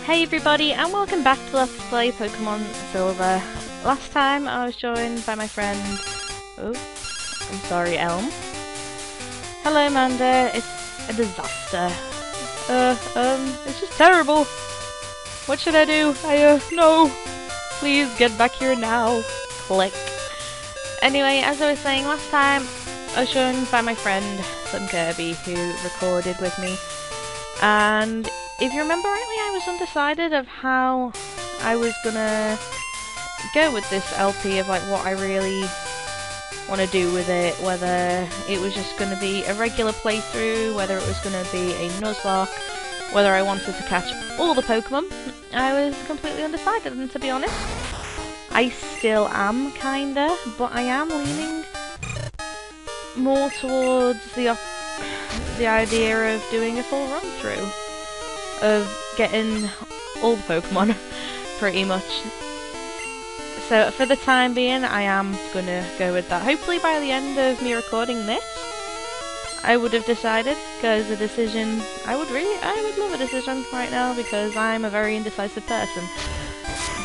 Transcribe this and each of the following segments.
Hey everybody, and welcome back to Let's Play Pokemon Silver. Last time I was joined by my friend... Oh, I'm sorry, Elm. Hello Amanda, it's a disaster. It's just terrible. What should I do? No! Please get back here now. Click. Anyway, as I was saying last time, I was joined by my friend, Slim Kirby, who recorded with me. And if you remember rightly, I was undecided of how I was gonna go with this LP, of like what I really want to do with it, whether it was just gonna be a regular playthrough, whether it was gonna be a Nuzlocke, whether I wanted to catch all the Pokemon. I was completely undecided, and to be honest, I still am kinda, but I am leaning more towards the idea of doing a full run through of getting all the Pokemon pretty much. So for the time being I am gonna go with that. Hopefully by the end of me recording this I would have decided, because a decision I would love a decision right now, because I'm a very indecisive person.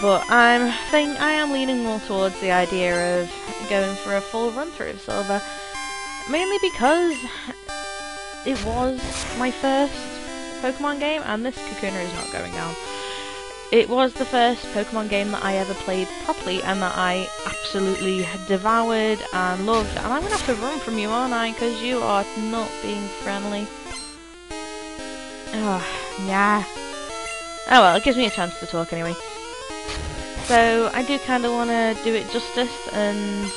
But I am leaning more towards the idea of going for a full run through of Silver, mainly because it was my first Pokemon game, and this Kakuna is not going down. It was the first Pokemon game that I ever played properly, and that I absolutely devoured and loved. And I'm gonna have to run from you, aren't I? Because you are not being friendly. Oh, yeah. Oh well, it gives me a chance to talk anyway. So I do kind of want to do it justice and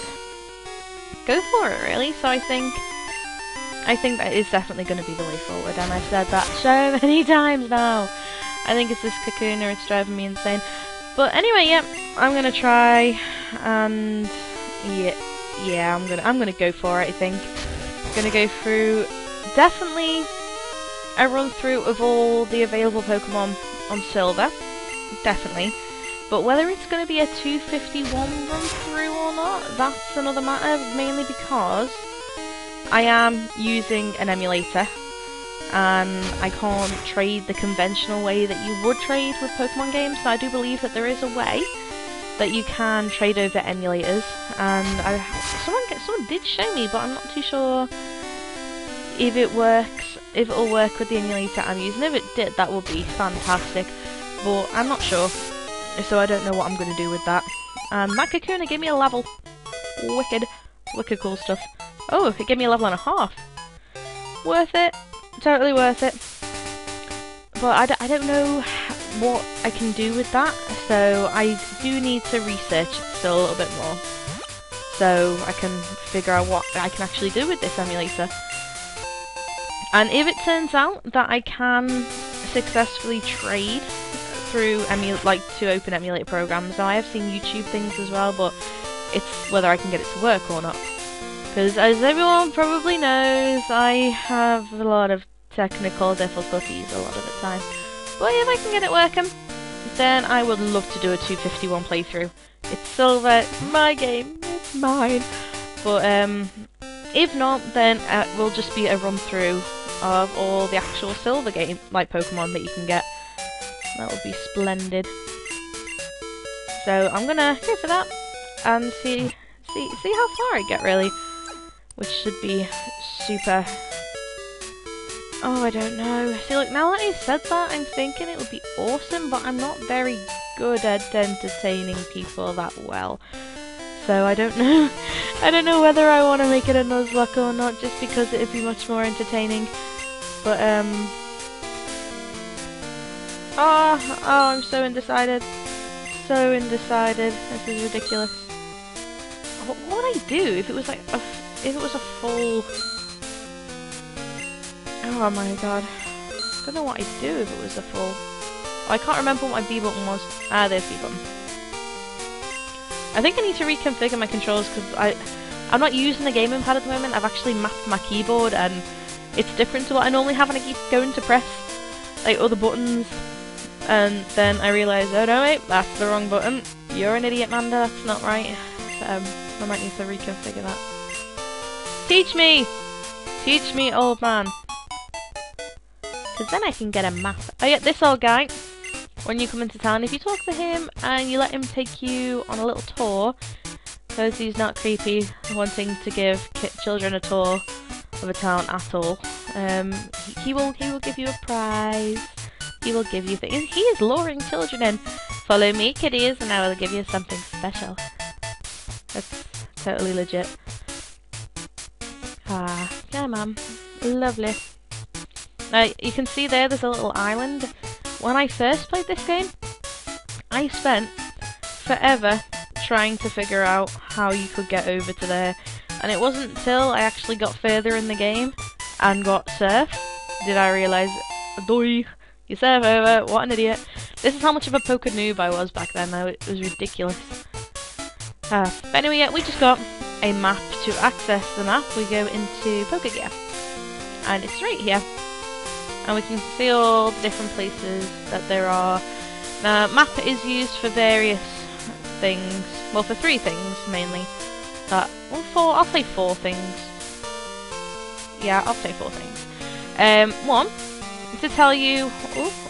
go for it, really. So I think that is definitely going to be the way forward, and I've said that so many times now. I think it's this Kakuna, it's driving me insane. But anyway, yeah, I'm gonna try, and yeah, I'm gonna go for it. I think I'm gonna go through definitely a run through of all the available Pokemon on Silver, definitely. But whether it's going to be a 251 run through or not, that's another matter, mainly because I am using an emulator, and I can't trade the conventional way that you would trade with Pokemon games. So I do believe that there is a way that you can trade over emulators, and someone did show me, but I'm not too sure if it works, if it'll work with the emulator I'm using. If it did, that would be fantastic, but I'm not sure, so I don't know what I'm going to do with that. And that Kakuna gave me a level. Wicked cool stuff. Oh, it gave me a level and a half. Worth it. Totally worth it. But I don't know what I can do with that, so I do need to research it still a little bit more, so I can figure out what I can actually do with this emulator. And if it turns out that I can successfully trade through to open emulator programs, now I have seen YouTube things as well, but it's whether I can get it to work or not. Because as everyone probably knows, I have a lot of technical difficulties a lot of the time. But if I can get it working, then I would love to do a 251 playthrough. It's Silver, it's my game, it's mine. But if not, then it will just be a run through of all the actual Silver game, like Pokemon that you can get. That would be splendid. So I'm gonna go for that and see how far I get, really. Which should be super... Oh, I don't know. See, look, now that I said that, I'm thinking it would be awesome, but I'm not very good at entertaining people that well. So I don't know. I don't know whether I want to make it a Nuzlocke or not, just because it would be much more entertaining. But, Oh, I'm so undecided. So undecided. This is ridiculous. What would I do if it was like a... If it was a full... Oh my god. I don't know what I'd do if it was a full... Oh, I can't remember what my B button was. Ah, there's B button. I think I need to reconfigure my controls, because I'm not using the gaming pad at the moment. I've actually mapped my keyboard, and it's different to what I normally have, and I keep going to press like other buttons, and then I realise, oh no wait, that's the wrong button. You're an idiot, Manda, that's not right. So I might need to reconfigure that. Teach me! Teach me, old man. Because then I can get a map. Oh yeah, this old guy. when you come into town, if you talk to him and you let him take you on a little tour, because he's not creepy wanting to give children a tour of a town at all, he will give you a prize. He will give you things. He is luring children in. Follow me, kiddies, and I will give you something special. That's totally legit. Ah, yeah, ma'am. Lovely. Now, you can see there's a little island. When I first played this game, I spent forever trying to figure out how you could get over to there. And it wasn't until I actually got further in the game and got surf did I realise, doy, you surf over, what an idiot. This is how much of a poker noob I was back then, though. It was ridiculous. But anyway, yeah, we just got a map to access the map. We go into Poker Gear, and it's right here. And we can see all the different places that there are. Now, map is used for various things. Well, for 3 things, mainly. Well, I'll say 4 things. Yeah, I'll say 4 things. 1, to tell you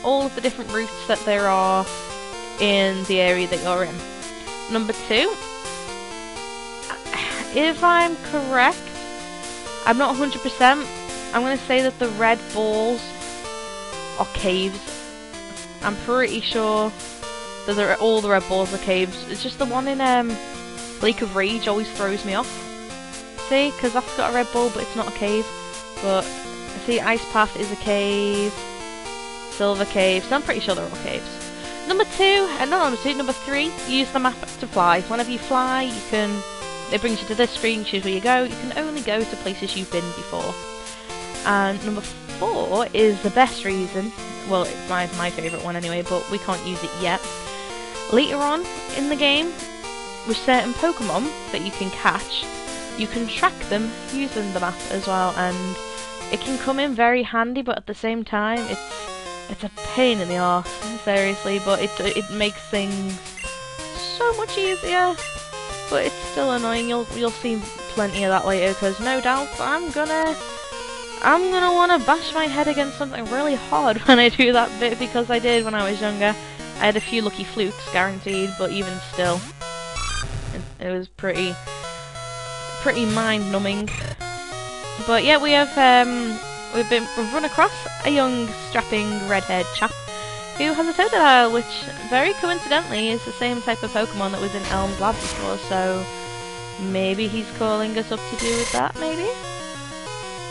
all of the different routes that there are in the area that you're in. Number 2, if I'm correct, I'm not 100%, I'm going to say that the red balls are caves. I'm pretty sure that all the red balls are caves. It's just the one in Lake of Rage always throws me off. See, because that's got a red ball, but it's not a cave. But see, Ice Path is a cave, Silver Cave, so I'm pretty sure they're all caves. Number 3, use the map to fly. Whenever you fly, it brings you to this screen, choose where you go. You can only go to places you've been before. And number 4 is the best reason. Well, it's my favourite one anyway, but we can't use it yet. Later on in the game, with certain Pokemon that you can catch, you can track them using the map as well, and it can come in very handy, but at the same time, it's a pain in the arse, seriously, but it makes things so much easier. But it's still annoying. You'll see plenty of that later, because no doubt I'm gonna want to bash my head against something really hard when I do that bit, because I did when I was younger. I had a few lucky flukes, guaranteed, but even still, it was pretty mind-numbing. But yeah, we've run across a young, strapping, redhead chap who has a Totodile, which very coincidentally is the same type of Pokemon that was in Elm's lab before, so maybe he's calling us up to do with that, maybe?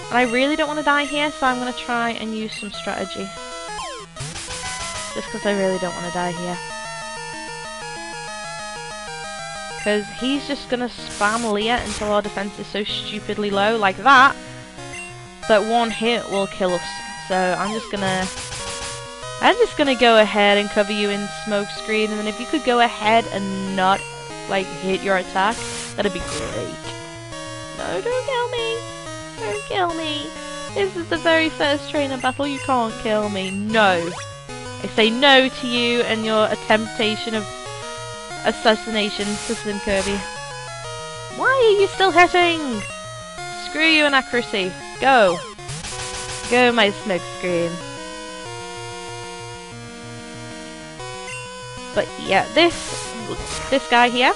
And I really don't want to die here, so I'm going to try and use some strategy. Just because I really don't want to die here. Because he's just going to spam Leah until our defense is so stupidly low, like that, that one hit will kill us. So I'm just gonna go ahead and cover you in smoke screen, and then if you could go ahead and not like hit your attack, that'd be great. No, don't kill me! Don't kill me! This is the very first trainer battle, you can't kill me. No! I say no to you and your attemptation of assassination to Slim Kirby. Why are you still hitting? Screw you in accuracy. Go! Go, my smoke screen. But yeah, this guy here,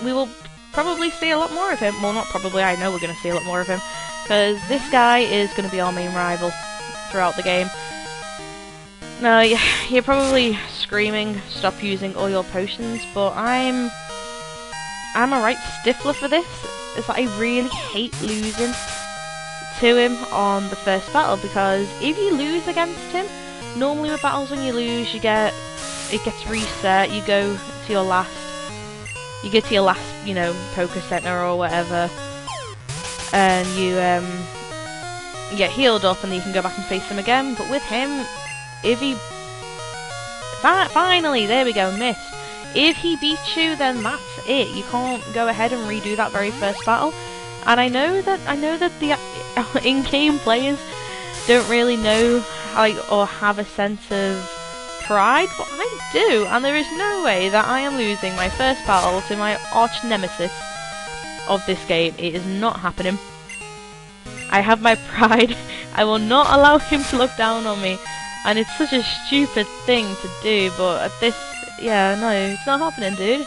we will probably see a lot more of him. Well, not probably, I know we're going to see a lot more of him, because this guy is going to be our main rival throughout the game. Now, you're probably screaming, stop using all your potions, but I'm a right stiffler for this. It's like I really hate losing to him on the first battle, because if you lose against him, normally with battles when you lose, it gets reset, you go to your last, you know, poker center or whatever, and you get healed up and then you can go back and face him again. But with him, if he finally, there we go, missed. If he beats you, then that's it. You can't go ahead and redo that very first battle. And I know that the in-game players don't really know, or have a sense of pride, but I do, and there is no way that I am losing my first battle to my arch nemesis of this game. It is not happening. I have my pride. I will not allow him to look down on me. And it's such a stupid thing to do, but at this... Yeah, no, it's not happening, dude.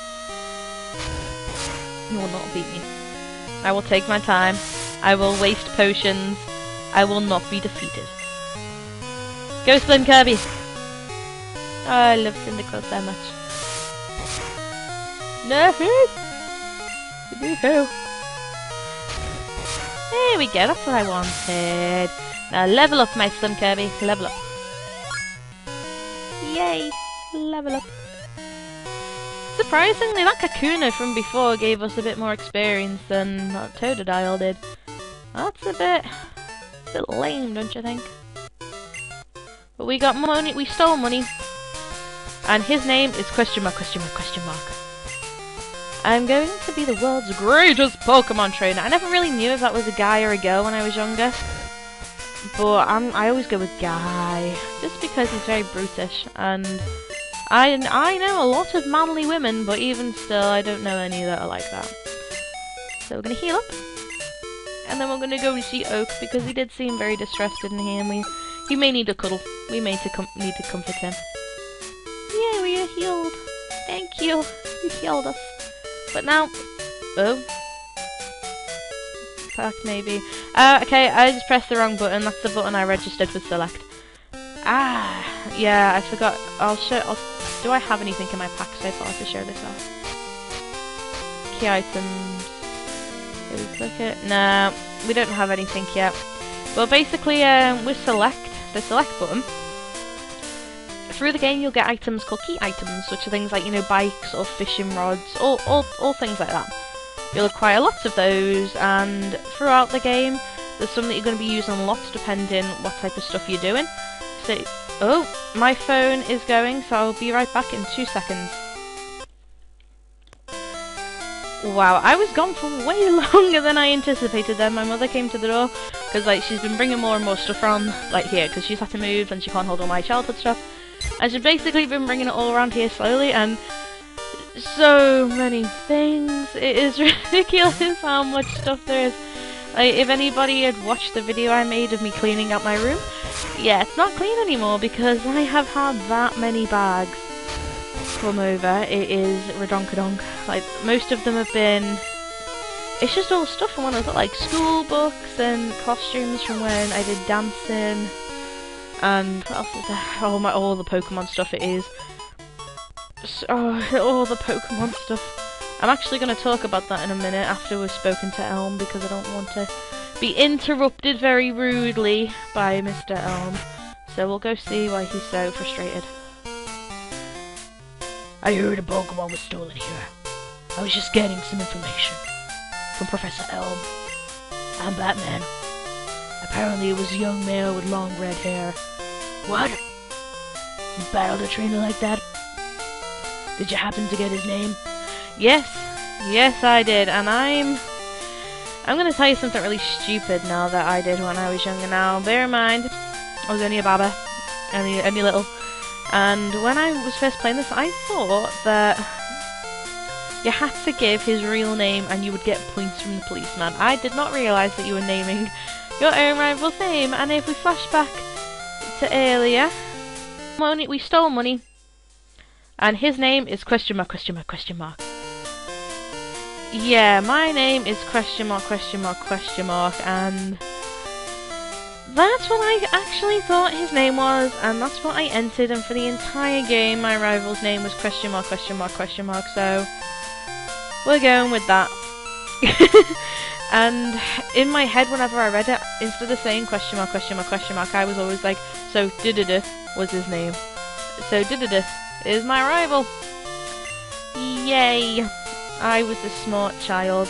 You will not beat me. I will take my time. I will waste potions. I will not be defeated. Go Slim Kirby! Oh, I love Syndical so much. No! No! There we go, that's what I wanted. Now level up, my Slim Kirby. Level up. Yay! Level up. Surprisingly, that Kakuna from before gave us a bit more experience than that Totodile did. That's a bit lame, don't you think? But we got money, we stole money. And his name is question mark. I'm going to be the world's greatest Pokemon trainer. I never really knew if that was a guy or a girl when I was younger. But I always go with guy. Just because he's very brutish. And I know a lot of manly women, but even still, I don't know any that are like that. So we're going to heal up. And then we're going to go and see Oak, because he did seem very distressed, didn't he? And he may need a cuddle. We may need to comfort him. Yeah, we are healed. Thank you. You healed us. But now... Oh. Pack, maybe. Okay, I just pressed the wrong button. That's the button I registered with Select. Ah, yeah, I forgot. Do I have anything in my pack so far to show this off? Key items. Did we click it? No, we don't have anything yet. Well, basically, with Select, the Select button, through the game you'll get items called key items, which are things like, you know, bikes or fishing rods, all things like that. You'll acquire lots of those, and throughout the game, there's some that you're going to be using lots depending what type of stuff you're doing. So, oh, my phone is going, so I'll be right back in 2 seconds. Wow, I was gone for way longer than I anticipated then. My mother came to the door, because like she's been bringing more and more stuff around, like here, because she's had to move and she can't hold all my childhood stuff. And she's basically been bringing it all around here slowly, and so many things. It is ridiculous how much stuff there is. Like, if anybody had watched the video I made of me cleaning out my room, yeah, it's not clean anymore because I have had that many bags come over. It is redonkadonk. Like, most of them have been... It's just all stuff from when I was at, like, school books and costumes from when I did dancing. And what else is there? Oh, all the Pokemon stuff it is. All the Pokemon stuff. I'm actually going to talk about that in a minute after we've spoken to Elm, because I don't want to be interrupted very rudely by Mr. Elm. So we'll go see why he's so frustrated. I heard a Pokemon was stolen here. I was just getting some information from Professor Elm. I'm Batman. Apparently it was a young male with long red hair. What? You battled a trainer like that? Did you happen to get his name? Yes, I did, and I'm gonna tell you something really stupid now that I did when I was younger. Now, bear in mind, I was only a baba, only little, and when I was first playing this, I thought that you had to give his real name and you would get points from the policeman. I did not realise that you were naming your own rival's name, and if we flash back to earlier, we stole money, and his name is question mark. Yeah, my name is question mark, and that's what I actually thought his name was, and that's what I entered, and for the entire game my rival's name was question mark, so we're going with that. And in my head, whenever I read it, instead of saying question mark, I was always like, so Didida was his name. So Didida is my rival. Yay! I was a smart child.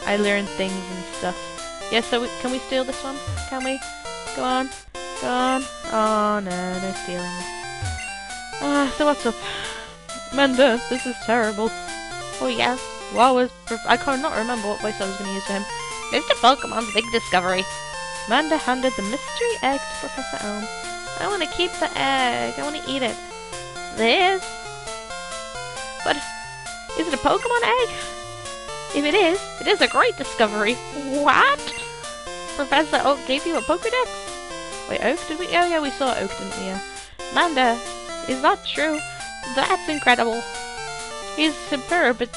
I learned things and stuff. Yeah, so can we steal this one? Can we? Go on. Go on. Oh no, no stealing. So what's up? Manda, this is terrible. Oh yes. I cannot remember what voice I was going to use for him. Mr. Pokemon's big discovery. Manda handed the mystery egg to Professor Elm. I want to keep the egg. I want to eat it. This? But is it a Pokemon egg? If it is a great discovery. What? Professor Oak gave you a Pokedex? Wait, Oak? Did we? Oh yeah, we saw Oak, didn't we? Yeah. Manda, is that true? That's incredible. He's superb at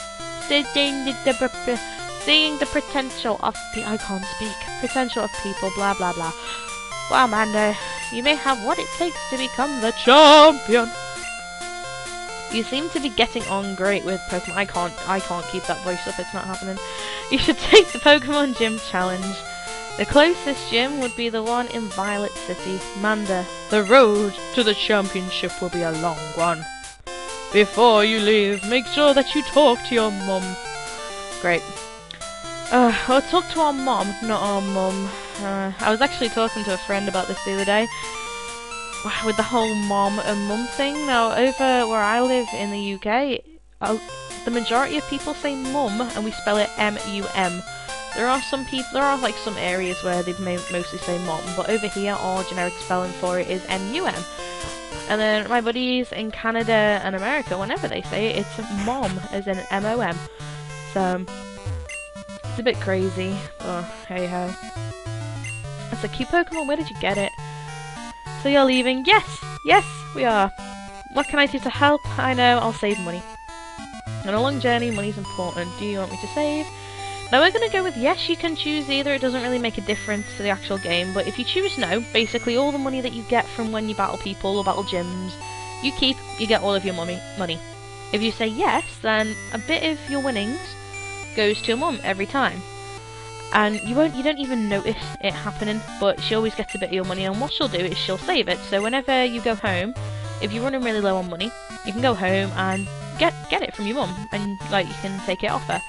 seeing the potential of I can't speak. Potential of people, blah blah blah. Wow, Manda, you may have what it takes to become the champion. You seem to be getting on great with Pokemon. I can't keep that voice up, it's not happening. You should take the Pokemon Gym Challenge. The closest gym would be the one in Violet City. Manda, the road to the championship will be a long one. Before you leave, make sure that you talk to your mum. Great. Well, talk to our mom, not our mum. I was actually talking to a friend about this the other day. With the whole mom and mum thing. Now, over where I live in the UK, the majority of people say mum, and we spell it M-U-M. There are some like some areas where they mostly say mom, but over here, our generic spelling for it is M-U-M. And then my buddies in Canada and America, whenever they say it, it's mom, as in M-O-M. So, it's a bit crazy, but hey ho. That's a cute Pokemon, where did you get it? So you're leaving? Yes! Yes, we are. What can I do to help? I know, I'll save money. On a long journey, money's important. Do you want me to save? Now we're going to go with yes, you can choose either. It doesn't really make a difference to the actual game, but if you choose no, basically all the money that you get from when you battle people or battle gyms, you keep, you get all of your money. If you say yes, then a bit of your winnings goes to your mum every time. And you don't even notice it happening, but she always gets a bit of your money, and what she'll do is she'll save it. So whenever you go home, if you're running really low on money, you can go home and get it from your mum, and like you can take it off her.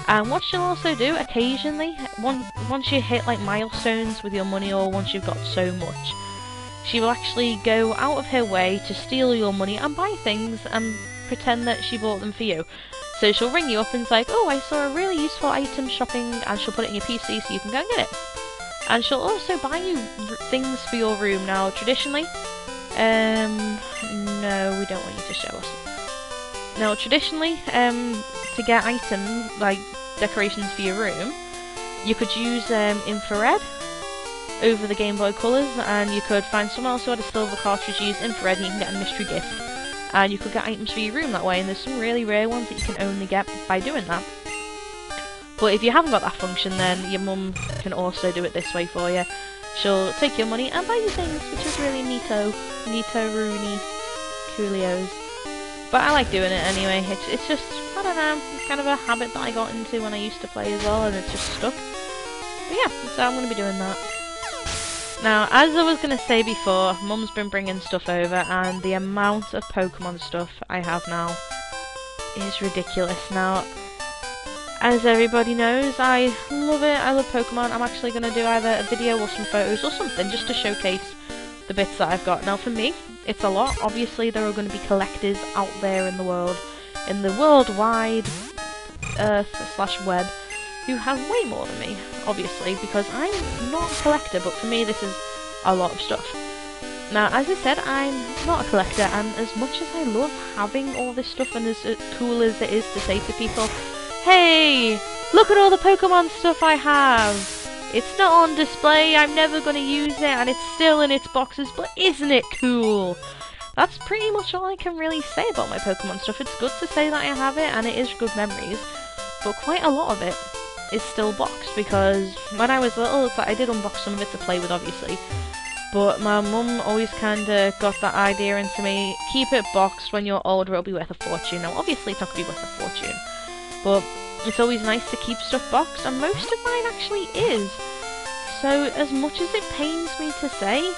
And what she'll also do occasionally, once you hit like milestones with your money, or once you've got so much, she will actually go out of her way to steal your money and buy things and pretend that she bought them for you. So she'll ring you up and say, oh, I saw a really useful item shopping, and she'll put it in your PC so you can go and get it. And she'll also buy you things for your room. Now, traditionally, no, we don't want you to show us. Now, traditionally, to get items, like decorations for your room, you could use infrared over the Game Boy Colors, and you could find someone else who had a silver cartridge, use infrared, and you can get a mystery gift. And you could get items for your room that way, and there's some really rare ones that you can only get by doing that. But if you haven't got that function, then your mum can also do it this way for you. She'll take your money and buy you things, which is really neato-rooney, coolios. But I like doing it anyway. It's just, I don't know, it's kind of a habit that I got into when I used to play as well, and it's just stuck. But yeah, so I'm going to be doing that. Now, as I was going to say before, Mum's been bringing stuff over, and the amount of Pokemon stuff I have now is ridiculous. Now, as everybody knows, I love it. I love Pokemon. I'm actually going to do either a video or some photos or something just to showcase the bits that I've got. Now, for me, it's a lot. Obviously, there are going to be collectors out there in the world, in the worldwide earth/web, who have way more than me, obviously, because I'm not a collector, but for me this is a lot of stuff. Now, as I said, I'm not a collector, and as much as I love having all this stuff, and as cool as it is to say to people, hey, look at all the Pokemon stuff I have! It's not on display, I'm never going to use it, and it's still in its boxes, but isn't it cool? That's pretty much all I can really say about my Pokemon stuff. It's good to say that I have it, and it is good memories, but quite a lot of it is still boxed, because when I was little, I did unbox some of it to play with, obviously, but my mum always kinda got that idea into me, keep it boxed, when you're older it'll be worth a fortune. Now obviously it's not going to be worth a fortune, but it's always nice to keep stuff boxed, and most of mine actually is. So as much as it pains me to say,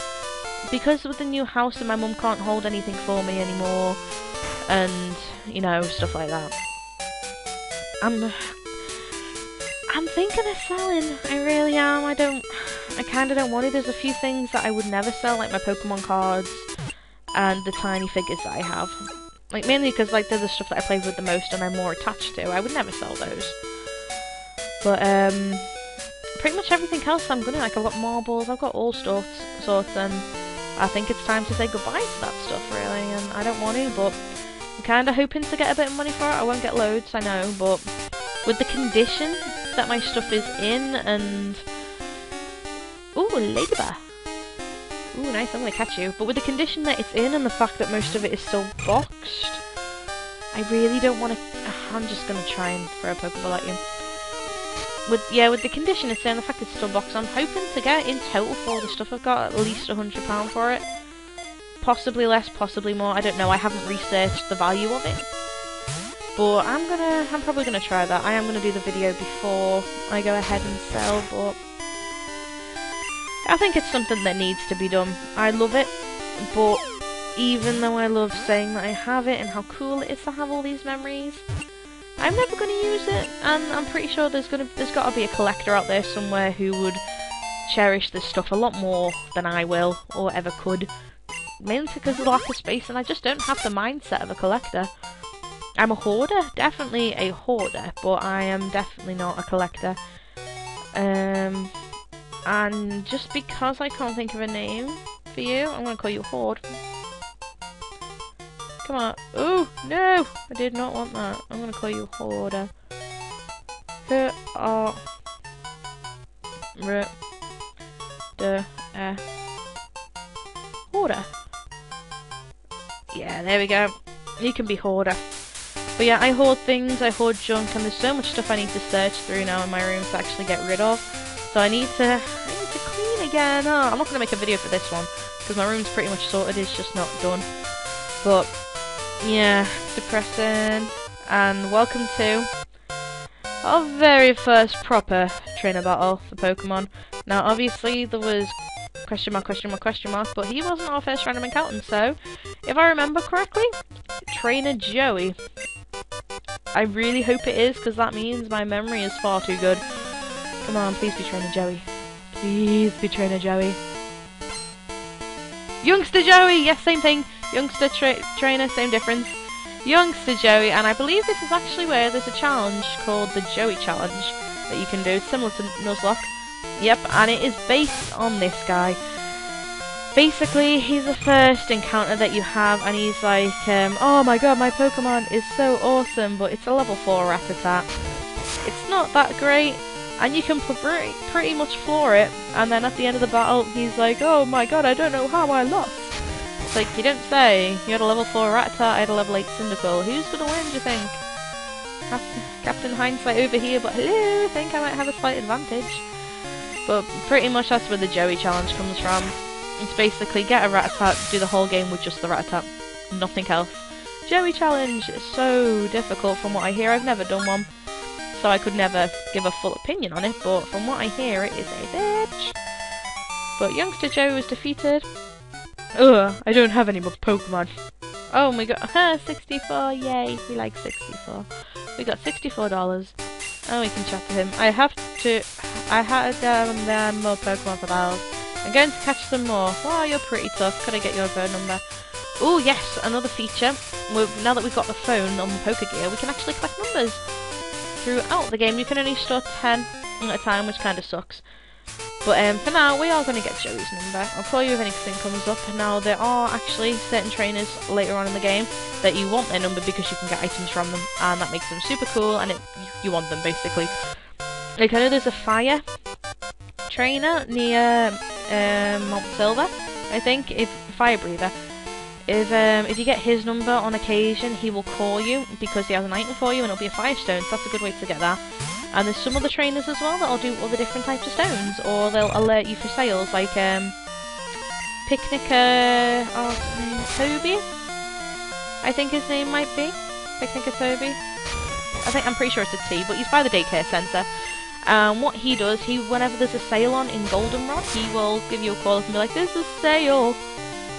because with the new house and my mum can't hold anything for me anymore, and, you know, stuff like that, I'm thinking of selling. I really am. I kinda don't want to. There's a few things that I would never sell, like my Pokemon cards and the tiny figures that I have. Like, mainly because, like, they're the stuff that I play with the most and I'm more attached to. I would never sell those. But, pretty much everything else I'm gonna, like, I've got marbles, I've got all sorts, and I think it's time to say goodbye to that stuff, really, and I don't want to, but I'm kinda hoping to get a bit of money for it. I won't get loads, I know, but with the condition that my stuff is in, and ooh, ladybug. Ooh, nice, I'm gonna catch you. But with the condition that it's in and the fact that most of it is still boxed, I really don't want to... I'm just gonna try and throw a Pokeball at you. With the condition it's in, the fact it's still boxed, I'm hoping to get in total for all the stuff I've got at least £100 for it. Possibly less, possibly more, I don't know, I haven't researched the value of it. But I'm probably gonna try that. I am gonna do the video before I go ahead and sell, but I think it's something that needs to be done. I love it, but even though I love saying that I have it and how cool it is to have all these memories, I'm never going to use it, and I'm pretty sure there's got to be a collector out there somewhere who would cherish this stuff a lot more than I will, or ever could. Mainly because of the lack of space, and I just don't have the mindset of a collector. I'm a hoarder, definitely a hoarder, but I am definitely not a collector. And just because I can't think of a name for you, I'm going to call you Hoard. Come on. Oh, no! I did not want that. I'm going to call you Hoarder. Hoarder. Yeah, there we go. You can be Hoarder. But yeah, I hoard things, I hoard junk, and there's so much stuff I need to search through now in my room to actually get rid of. So I need to clean again. Oh, I'm not going to make a video for this one, because my room's pretty much sorted, it's just not done. But yeah, depressing. And welcome to our very first proper trainer battle for Pokemon. Now obviously there was question mark, but he wasn't our first random encounter, so if I remember correctly, Trainer Joey. I really hope it is, because that means my memory is far too good. Come on, please be Trainer Joey. Please be Trainer Joey. Youngster Joey! Yes, same thing. Youngster Trainer, same difference. Youngster Joey, and I believe this is actually where there's a challenge called the Joey Challenge that you can do, similar to Nuzlocke. Yep, and it is based on this guy. Basically, he's the first encounter that you have, and he's like, oh my god, my Pokemon is so awesome, but it's a level 4 Rattata. It's not that great, and you can pretty much floor it, and then at the end of the battle, he's like, oh my god, I don't know how I lost. It's like, you don't say. You had a level 4 Rattata, I had a level 8 Cyndaquil. Who's gonna win, do you think? Captain Hindsight over here, but hello, I think I might have a slight advantage. But pretty much that's where the Joey Challenge comes from. It's basically get a Rattata, do the whole game with just the Rattata, nothing else. Joey Challenge is so difficult from what I hear. I've never done one, so I could never give a full opinion on it, but from what I hear, it is a bitch. But Youngster Joey was defeated. Ugh, I don't have any more Pokemon. Oh my god, 64, yay, we like 64. We got $64. Oh, we can chat to him. I had more Pokemon for battles. I'm going to catch some more. Wow, you're pretty tough. Could I get your phone number? Oh yes, another feature. Now that we've got the phone on the Pokegear, we can actually collect numbers. Throughout the game, you can only store 10 at a time, which kind of sucks. But for now, we are going to get Joey's number. I'll call you if anything comes up. Now, there are actually certain trainers later on in the game that you want their number because you can get items from them, and that makes them super cool, and you want them, basically. Like, I know there's a fire trainer near Mount Silver, I think, Fire Breather. If you get his number on occasion, he will call you because he has an item for you, and it'll be a 5 stone, so that's a good way to get that. And there's some other trainers as well that'll do other different types of stones, or they'll alert you for sales, like Picnicker, Toby? I think his name might be Picnicker Toby. I'm pretty sure it's a T, but he's by the daycare centre. What he does, whenever there's a sale on in Goldenrod, he will give you a call and be like, there's a sale!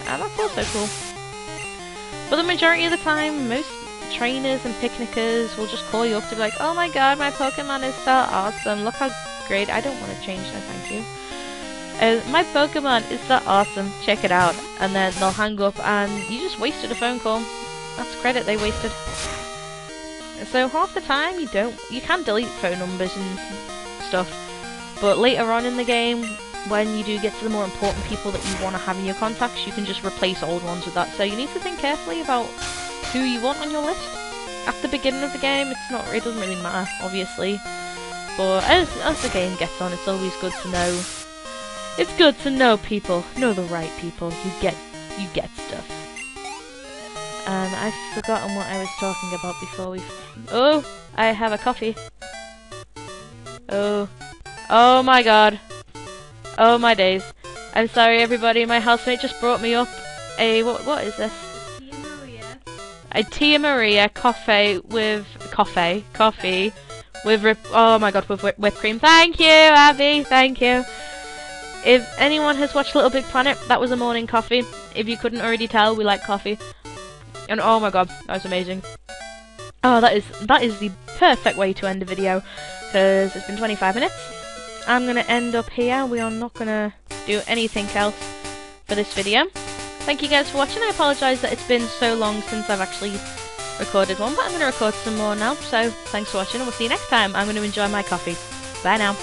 And that's also cool. But the majority of the time, most trainers and picnickers will just call you up to be like, oh my god, my Pokemon is so awesome, look how great, I don't want to change, no thank you. My Pokemon is so awesome, check it out. And then they'll hang up and you just wasted a phone call. That's credit they wasted. So half the time you can delete phone numbers and stuff, but later on in the game, when you do get to the more important people that you want to have in your contacts, you can just replace old ones with that. So you need to think carefully about who you want on your list. At the beginning of the game, it doesn't really matter, obviously. But as the game gets on, it's always good to know It's good to know people. Know the right people. You get stuff. And I've forgotten what I was talking about before we... Oh! I have a coffee. Oh. Oh my god. Oh my days. I'm sorry everybody, my housemate just brought me up a... What is this? Tia Maria. A Tia Maria coffee with... Coffee with oh my god, with whipped cream. Thank you, Abby. Thank you. If anyone has watched Little Big Planet, that was a morning coffee. If you couldn't already tell, we like coffee. And oh my god, that was amazing. Oh, that is the perfect way to end a video, because it's been 25 minutes. I'm gonna end up here. We are not gonna do anything else for this video. Thank you guys for watching. I apologise that it's been so long since I've actually recorded one, but I'm gonna record some more now. So thanks for watching, and we'll see you next time. I'm gonna enjoy my coffee. Bye now.